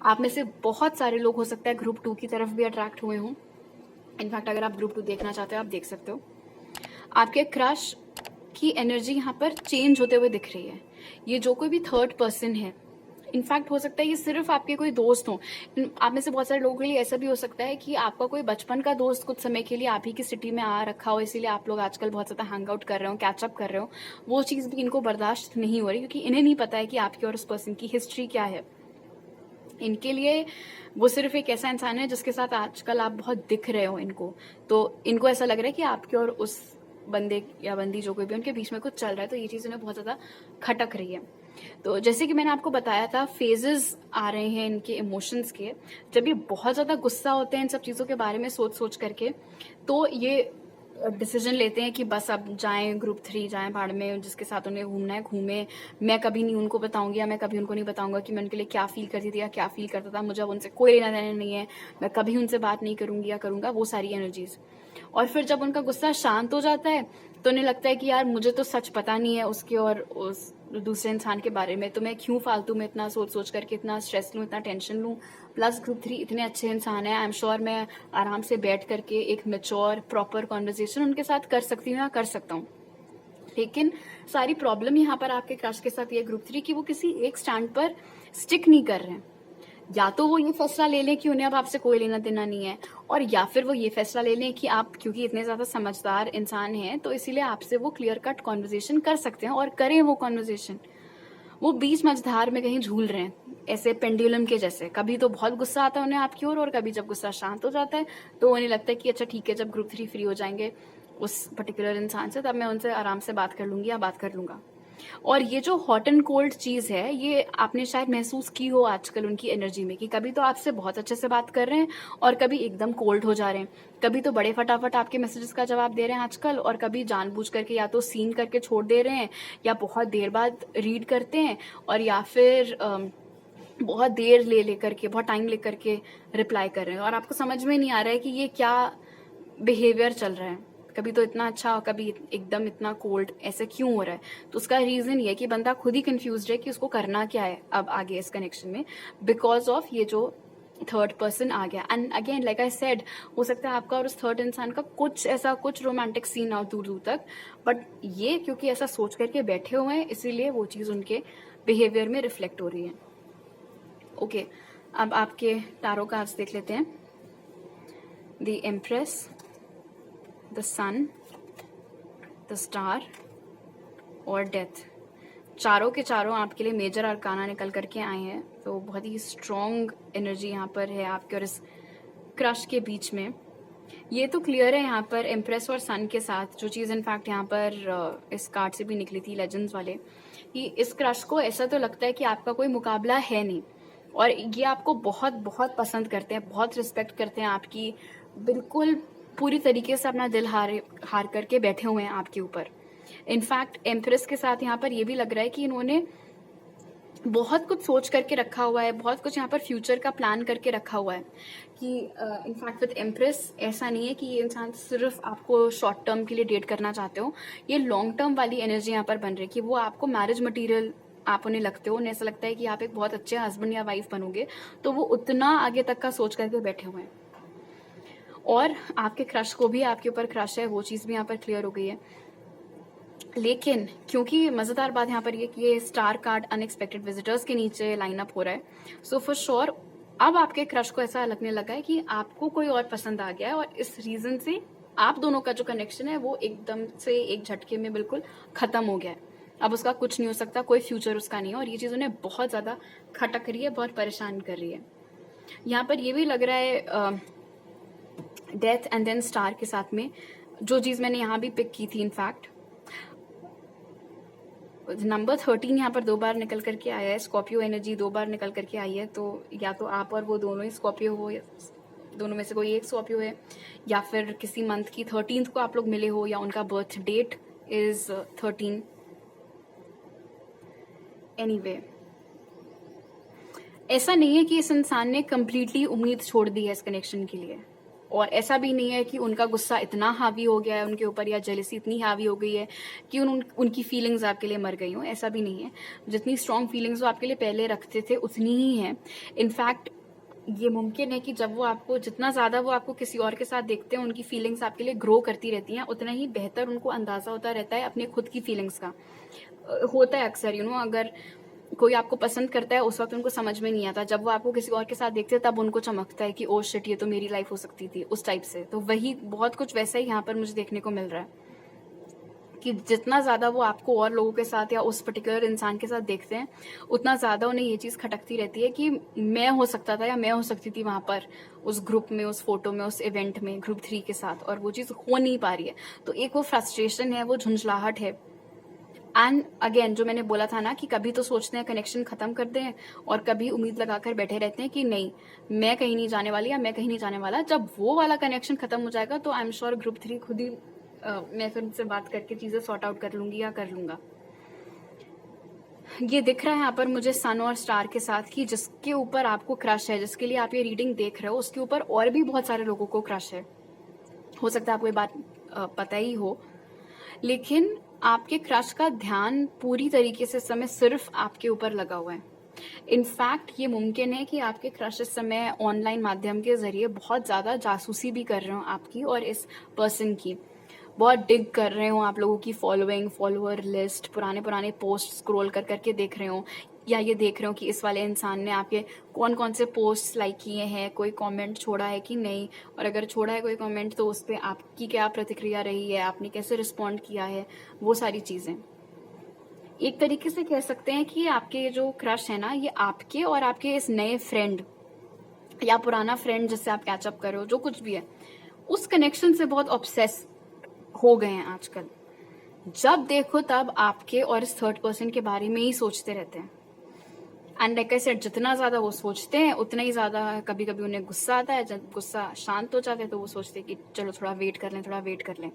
आप में से बहुत सारे लोग हो सकता है ग्रुप 2 की तरफ भी अट्रैक्ट हुए हों। इनफैक्ट अगर आप ग्रुप 2 देखना चाहते हो आप देख सकते हो। आपके क्रश आपकी एनर्जी यहाँ पर चेंज होते हुए दिख रही है। ये जो कोई भी थर्ड पर्सन है, इनफैक्ट हो सकता है ये सिर्फ आपके कोई दोस्त हो। आप में से बहुत सारे लोगों के लिए ऐसा भी हो सकता है कि आपका कोई बचपन का दोस्त कुछ समय के लिए आप ही की सिटी में आ रखा हो, इसीलिए आप लोग आजकल बहुत ज़्यादा हैंग आउट कर रहे हो, कैचअप कर रहे हो। वो चीज़ भी इनको बर्दाश्त नहीं हो रही, क्योंकि इन्हें नहीं पता है कि आपकी और उस पर्सन की हिस्ट्री क्या है। इनके लिए वो सिर्फ एक ऐसा इंसान है जिसके साथ आजकल आप बहुत दिख रहे हो इनको, तो इनको ऐसा लग रहा है कि आपके और उस बंदे या बंदी जो कोई भी उनके बीच में कुछ चल रहा है, तो ये चीज़ उन्हें बहुत ज़्यादा खटक रही है। तो जैसे कि मैंने आपको बताया था, फेजेस आ रहे हैं इनके इमोशंस के। जब ये बहुत ज़्यादा गुस्सा होते हैं इन सब चीज़ों के बारे में सोच सोच करके, तो ये डिसीजन लेते हैं कि बस अब जाएं ग्रुप 3, जाएं भाड़ में, जिसके साथ उन्हें घूमना है घूमे। मैं कभी नहीं उनको बताऊंगी, या मैं कभी उनको नहीं बताऊंगा कि मैं उनके लिए क्या फील करती थी या क्या फील करता था। मुझे अब उनसे कोई लेना देना नहीं है, मैं कभी उनसे बात नहीं करूंगी या करूंगा, वो सारी एनर्जीज। और फिर जब उनका गुस्सा शांत हो जाता है तो उन्हें लगता है कि यार मुझे तो सच पता नहीं है उसके और उस दूसरे इंसान के बारे में, तो मैं क्यों फालतू में इतना सोच सोच करके इतना स्ट्रेस लूँ, इतना टेंशन लूँ। प्लस ग्रुप 3 इतने अच्छे इंसान हैं, आई एम श्योर मैं आराम से बैठ करके एक मेच्योर प्रॉपर कॉन्वर्जेशन उनके साथ कर सकती हूँ या कर सकता हूँ। लेकिन सारी प्रॉब्लम यहाँ पर आपके क्रश के साथ ये ग्रुप 3 कि वो किसी एक स्टैंड पर स्टिक नहीं कर रहे हैं। या तो वो ये फैसला ले लें कि उन्हें अब आपसे कोई लेना देना नहीं है, और या फिर वो ये फैसला ले लें कि आप क्योंकि इतने ज़्यादा समझदार इंसान हैं तो इसीलिए आपसे वो क्लियर कट कॉन्वर्जेशन कर सकते हैं, और करें वो कॉन्वर्जेशन। वो बीच मझधार में कहीं झूल रहे हैं, ऐसे पेंडुलम के जैसे। कभी तो बहुत गुस्सा आता है उन्हें आपकी ओर, और कभी जब गुस्सा शांत हो जाता है तो उन्हें लगता है कि अच्छा ठीक है, जब ग्रुप 3 फ्री हो जाएंगे उस पर्टिकुलर इंसान से, तब मैं उनसे आराम से बात कर लूंगी या बात कर लूंगा। और ये जो हॉट एंड कोल्ड चीज है, ये आपने शायद महसूस की हो आजकल उनकी एनर्जी में, कि कभी तो आपसे बहुत अच्छे से बात कर रहे हैं और कभी एकदम कोल्ड हो जा रहे हैं। कभी तो बड़े फटाफट आपके मैसेजेस का जवाब दे रहे हैं आजकल, और कभी जानबूझ करके या तो सीन करके छोड़ दे रहे हैं, या बहुत देर बाद रीड करते हैं, और या फिर बहुत देर ले लेकर के, बहुत टाइम लेकर के रिप्लाई कर रहे हैं, और आपको समझ में नहीं आ रहा है कि ये क्या बिहेवियर चल रहा है। कभी तो इतना अच्छा और कभी एकदम इतना कोल्ड, ऐसे क्यों हो रहा है? तो उसका रीजन ये है कि बंदा खुद ही कंफ्यूज है कि उसको करना क्या है अब आगे इस कनेक्शन में, बिकॉज ऑफ ये जो थर्ड पर्सन आ गया। And again like I said, हो सकता है आपका और उस थर्ड इंसान का कुछ ऐसा कुछ रोमांटिक सीन आउट दूर दूर तक, बट ये क्योंकि ऐसा सोच करके बैठे हुए हैं, इसीलिए वो चीज़ उनके बिहेवियर में रिफ्लेक्ट हो रही है। ओके, अब आपके टारो कार्ड्स देख लेते हैं। The empress, the sun, the star और डेथ। चारों के चारों आपके लिए मेजर अरकाना निकल करके आए हैं, तो बहुत ही स्ट्रॉन्ग एनर्जी यहाँ पर है आपके और इस क्रश के बीच में। ये तो क्लियर है यहाँ पर एम्प्रेस और सन के साथ, जो चीज़ इनफैक्ट यहाँ पर इस कार्ड से भी निकली थी लेजेंड्स वाले, कि इस क्रश को ऐसा तो लगता है कि आपका कोई मुकाबला है नहीं, और ये आपको बहुत बहुत पसंद करते हैं, बहुत रिस्पेक्ट करते हैं आपकी, बिल्कुल पूरी तरीके से अपना दिल हार करके बैठे हुए हैं आपके ऊपर। इनफैक्ट एम्प्रेस के साथ यहाँ पर ये भी लग रहा है कि इन्होंने बहुत कुछ सोच करके रखा हुआ है, बहुत कुछ यहाँ पर फ्यूचर का प्लान करके रखा हुआ है। कि इनफैक्ट विद एम्प्रेस ऐसा नहीं है कि ये इंसान सिर्फ आपको शॉर्ट टर्म के लिए डेट करना चाहते हो, ये लॉन्ग टर्म वाली एनर्जी यहाँ पर बन रही है कि वो आपको मैरिज मटीरियल आप उन्हें लगते हो, उन्हें ऐसा लगता है कि आप एक बहुत अच्छे हस्बैंड या वाइफ बनोगे, तो वो उतना आगे तक का सोच करके बैठे हुए हैं। और आपके क्रश को भी आपके ऊपर क्रश है, वो चीज़ भी यहाँ पर क्लियर हो गई है। लेकिन क्योंकि मज़ेदार बात यहाँ पर ये कि ये स्टार कार्ड अनएक्सपेक्टेड विजिटर्स के नीचे लाइन अप हो रहा है, सो फॉर श्योर अब आपके क्रश को ऐसा लगने लगा है कि आपको कोई और पसंद आ गया है, और इस रीज़न से आप दोनों का जो कनेक्शन है वो एकदम से एक झटके में बिल्कुल ख़त्म हो गया है। अब उसका कुछ नहीं हो सकता, कोई फ्यूचर उसका नहीं है, और ये चीज़ उन्हें बहुत ज़्यादा खटक रही है, बहुत परेशान कर रही है। यहाँ पर ये भी लग रहा है डेथ एंड देन स्टार के साथ में, जो चीज़ मैंने यहाँ भी पिक की थी, इनफैक्ट नंबर 13 यहाँ पर 2 बार निकल करके आया है, स्कॉर्पियो एनर्जी 2 बार निकल करके आई है, तो या तो आप और वो दोनों ही स्कॉर्पियो हो, या दोनों में से कोई एक स्कॉर्पियो है, या फिर किसी मंथ की 13th को आप लोग मिले हो, या उनका बर्थ डेट इज 13। एनीवे, ऐसा नहीं है कि इस इंसान ने कंप्लीटली उम्मीद छोड़ दी है इस कनेक्शन के लिए, और ऐसा भी नहीं है कि उनका गुस्सा इतना हावी हो गया है उनके ऊपर, या जेलसी इतनी हावी हो गई है कि उनकी फीलिंग्स आपके लिए मर गई हों, ऐसा भी नहीं है। जितनी स्ट्रॉन्ग फीलिंग्स वो आपके लिए पहले रखते थे उतनी ही हैं। इनफैक्ट ये मुमकिन है कि जब वो आपको, जितना ज़्यादा वो आपको किसी और के साथ देखते हैं, उनकी फीलिंग्स आपके लिए ग्रो करती रहती हैं, उतना ही बेहतर उनको अंदाज़ा होता रहता है अपने खुद की फीलिंग्स का। होता है अक्सर, अगर कोई आपको पसंद करता है उस वक्त उनको समझ में नहीं आता, जब वो आपको किसी और के साथ देखते हैं तब उनको चमकता है कि ओ शिट, ये तो मेरी लाइफ हो सकती थी, उस टाइप से। तो वही बहुत कुछ वैसा ही यहाँ पर मुझे देखने को मिल रहा है कि जितना ज़्यादा वो आपको और लोगों के साथ या उस पर्टिकुलर इंसान के साथ देखते हैं, उतना ज़्यादा उन्हें ये चीज़ खटकती रहती है कि मैं हो सकता था या मैं हो सकती थी वहाँ पर, उस ग्रुप में, उस फोटो में, उस इवेंट में, ग्रुप 3 के साथ, और वो चीज़ हो नहीं पा रही है। तो एक वो फ्रस्ट्रेशन है, वो झुंझलाहट है। एंड अगेन, जो मैंने बोला था ना कि कभी तो सोचते हैं कनेक्शन खत्म कर दें, और कभी उम्मीद लगाकर बैठे रहते हैं कि नहीं, मैं कहीं नहीं जाने वाली या मैं कहीं नहीं जाने वाला। जब वो वाला कनेक्शन खत्म हो जाएगा तो आई एम श्योर ग्रुप 3 खुद ही मैं फिर उनसे बात करके चीज़ें सॉर्ट आउट कर लूंगी या कर लूंगा। ये दिख रहा है यहाँ पर मुझे सन और स्टार के साथ कि जिसके ऊपर आपको क्रश है, जिसके लिए आप ये रीडिंग देख रहे हो, उसके ऊपर और भी बहुत सारे लोगों को क्रश है। हो सकता है आपको ये बात पता ही हो, लेकिन आपके क्रश का ध्यान पूरी तरीके से इस समय सिर्फ आपके ऊपर लगा हुआ है। इनफैक्ट ये मुमकिन है कि आपके क्रश इस समय ऑनलाइन माध्यम के जरिए बहुत ज़्यादा जासूसी भी कर रहे हो आपकी और इस पर्सन की। बहुत डिग कर रहे हो आप लोगों की फॉलोइंग, फॉलोअर लिस्ट, पुराने पुराने पोस्ट स्क्रॉल कर करके देख रहे हो, या ये देख रहे हो कि इस वाले इंसान ने आपके कौन कौन से पोस्ट लाइक किए हैं, कोई कमेंट छोड़ा है कि नहीं, और अगर छोड़ा है कोई कमेंट तो उस पर आपकी क्या प्रतिक्रिया रही है, आपने कैसे रिस्पॉन्ड किया है, वो सारी चीज़ें। एक तरीके से कह सकते हैं कि आपके जो क्रश है ना, ये आपके और आपके इस नए फ्रेंड या पुराना फ्रेंड जिससे आप कैचअप कर रहे हो, जो कुछ भी है, उस कनेक्शन से बहुत ऑब्सेस हो गए हैं आजकल। जब देखो तब आपके और इस थर्ड पर्सन के बारे में ही सोचते रहते हैं। एंड लाइक आई सेड, जितना ज्यादा वो सोचते हैं उतना ही ज्यादा कभी कभी उन्हें गुस्सा आता है। जब गुस्सा शांत हो जाता है तो वो सोचते हैं कि चलो थोड़ा वेट कर लें, थोड़ा वेट कर लें।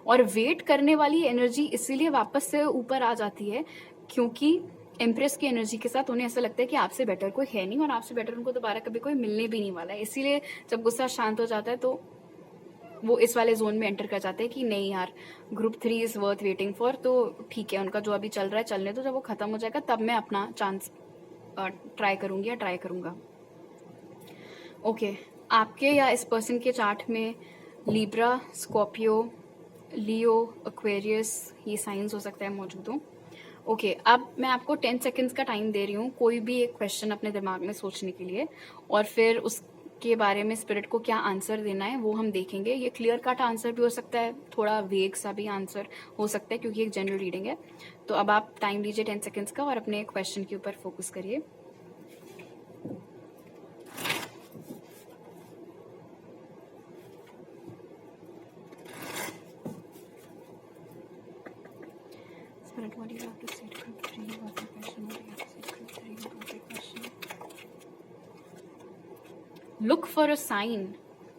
और वेट करने वाली एनर्जी इसीलिए वापस से ऊपर आ जाती है क्योंकि एम्प्रेस की एनर्जी के साथ उन्हें ऐसा लगता है कि आपसे बेटर कोई है नहीं और आपसे बेटर उनको दोबारा कभी कोई मिलने भी नहीं वाला है। इसीलिए जब गुस्सा शांत हो जाता है तो वो इस वाले जोन में एंटर कर जाते हैं कि नहीं यार, group 3 is worth waiting for, तो ठीक है, उनका जो अभी चल रहा है चलने दो, जब वो खत्म हो जाएगा तब मैं अपना चांस ट्राई करूंगी या ट्राई करूंगा। ओके, आपके या इस पर्सन के चार्ट में लिब्रा, स्कॉर्पियो, लियो, एक्वेरियस, ये साइंस हो सकता है मौजूद हो। ओके, अब मैं आपको 10 सेकेंड्स का टाइम दे रही हूँ कोई भी एक क्वेश्चन अपने दिमाग में सोचने के लिए, और फिर उसके बारे में स्पिरिट को क्या आंसर देना है वो हम देखेंगे। ये क्लियर कट आंसर भी हो सकता है, थोड़ा वेग सा भी आंसर हो सकता है क्योंकि एक जनरल रीडिंग है। तो अब आप टाइम लीजिए 10 सेकेंड्स का और अपने क्वेश्चन के ऊपर फोकस करिए। Spirit, what do you have to say to group 3 about the question? What do you have to say to group 3 about the question? Look for a sign.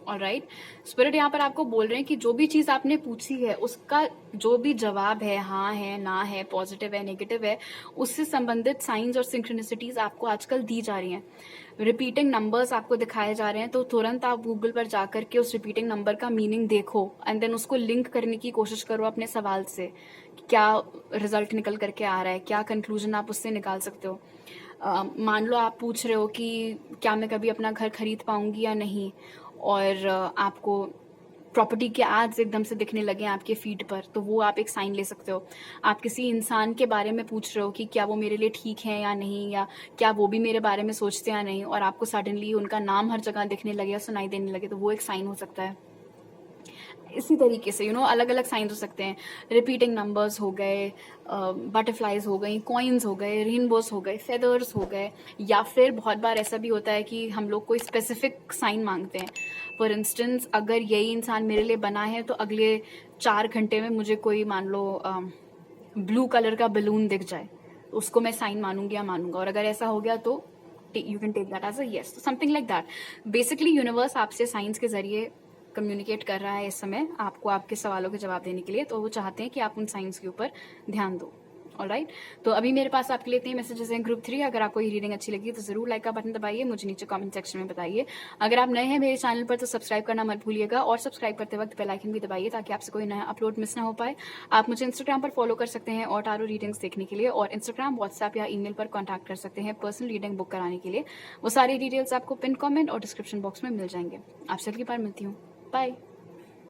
Alright, spirit यहाँ पर आपको बोल रहे हैं कि जो भी चीज आपने पूछी है उसका जो भी जवाब है, हाँ है, ना है, पॉजिटिव है, नेगेटिव है, उससे संबंधित साइंस और सिंक्रोनिसिटीज आपको आजकल दी जा रही हैं। रिपीटिंग नंबर्स आपको दिखाए जा रहे हैं, तो तुरंत आप गूगल पर जाकर के उस रिपीटिंग नंबर का मीनिंग देखो एंड देन उसको लिंक करने की कोशिश करो अपने सवाल से, क्या रिजल्ट निकल करके आ रहा है, क्या कंक्लूजन आप उससे निकाल सकते हो। मान लो आप पूछ रहे हो कि क्या मैं कभी अपना घर खरीद पाऊंगी या नहीं, और आपको प्रॉपर्टी के एड्स एकदम से दिखने लगे आपके फीड पर, तो वो आप एक साइन ले सकते हो। आप किसी इंसान के बारे में पूछ रहे हो कि क्या वो मेरे लिए ठीक है या नहीं, या क्या वो भी मेरे बारे में सोचते हैं या नहीं, और आपको सडनली उनका नाम हर जगह दिखने लगे या सुनाई देने लगे, तो वो एक साइन हो सकता है। इसी तरीके से अलग अलग साइंस हो सकते हैं। रिपीटिंग नंबर्स हो गए, बटरफ्लाइज हो गई, कॉइन्स हो गए, रेनबोस हो गए, फेदर्स हो गए, या फिर बहुत बार ऐसा भी होता है कि हम लोग कोई स्पेसिफिक साइन मांगते हैं। फॉर इंस्टेंस, अगर यही इंसान मेरे लिए बना है तो अगले 4 घंटे में मुझे कोई मान लो ब्लू कलर का बलून दिख जाए, तो उसको मैं साइन मानूंगी या मानूंगा, और अगर ऐसा हो गया तो you can take that as a yes, something like that. Basically universe आपसे साइंस के जरिए कम्युनिकेट कर रहा है इस समय आपको आपके सवालों के जवाब देने के लिए, तो वो चाहते हैं कि आप उन साइंस के ऊपर ध्यान दो। ऑलराइट, तो अभी मेरे पास आपके लिए इतने मैसेजेस हैं ग्रुप 3। अगर आपको ये रीडिंग अच्छी लगी तो जरूर लाइक का बटन दबाइए, मुझे नीचे कमेंट सेक्शन में बताइए। अगर आप नए हैं मेरे चैनल पर तो सब्सक्राइब करना मत भूलिएगा, और सब्सक्राइब करते वक्त बेल आइकन भी दबाइए ताकि आपसे कोई नया अपलोड मिस ना हो पाए। आप मुझे इंस्टाग्राम पर फॉलो कर सकते हैं और टारो रीडिंग्स देखने के लिए, और इंस्टाग्राम, व्हाट्सएप या ईमेल पर कॉन्टैक्ट कर सकते हैं पर्सनल रीडिंग बुक कराने के लिए। वो सारी डिटेल्स आपको पिन कमेंट और डिस्क्रिप्शन बॉक्स में मिल जाएंगे। आपसे अगली बार मिलती हूँ, बाय।